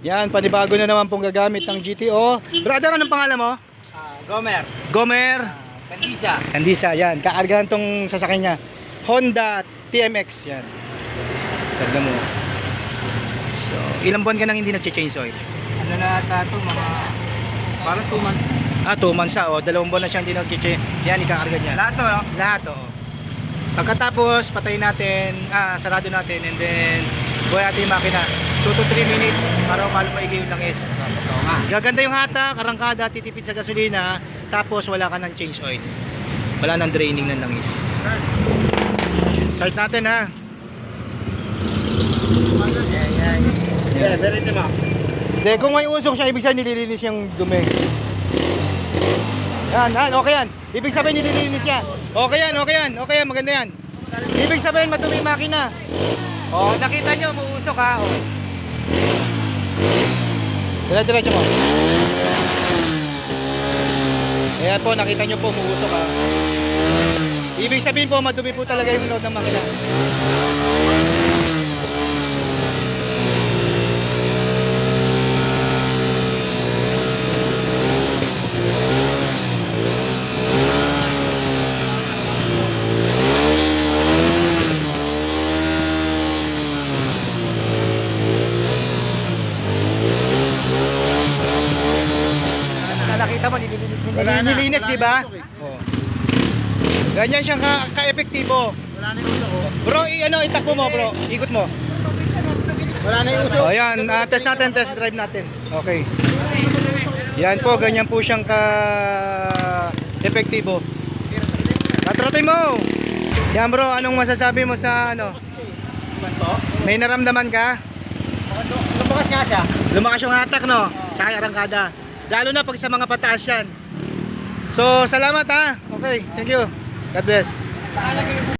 Yan, panibago na naman pong gagamit ng GTO. Brother, anong pangalan mo? Gomer. Gomer Kandisa. Candisa, yan. Kaargahan tong sasakyan niya. Honda TMX, yan. Tanda mo. So, ilang buwan ka nang hindi nag-change oil? Ano na ata ito, mga parang 2 months na. 2 months na, 2 buwan na siyang hindi nag-change. Yan, ikaarga niya. Lahat to, no? Lahat, oo. Pagkatapos, patayin natin, sarado natin, and then, buhay natin yung makina. 2 to 3 minutes para umalo maigi yung langis. Oo nga. Gaganda yung hatak, arangkada, titipid sa gasolina, tapos wala ka ng change oil. Wala nang draining ng langis. Start natin, ha. Yeah, very naman. Hindi, kung may usok siya, ibig sabihin nililinis yung dumi. Yan, okay yan. Ibig sabihin nililinis siya. Okay yan, maganda yan. Ibig sabihin madumi yung makina. Nakita nyo, umuusok ha. Diretso mo. Ayan po, nakita nyo po, umuusok ha. Ibig sabihin po, madumi po talaga yung load ng makina. Nakita mo, nililinis, di ba? Ganyan siyang ka-epektibo. Wala na yung usok, oh. Bro, itakbo mo, bro. Ikot mo. Wala na yung usok. Ayan, test natin, test drive natin. Okay. Yan po, ganyan po siyang ka-epektibo. Tatratin mo. Yan bro, anong masasabi mo sa ano? May naramdaman ka? Lumakas nga siya. Lumakas yung hatak, no? Tsaka yung arangkada. Lalo na pag sa mga pataas yan. So, salamat ha. Okay, thank you. God bless.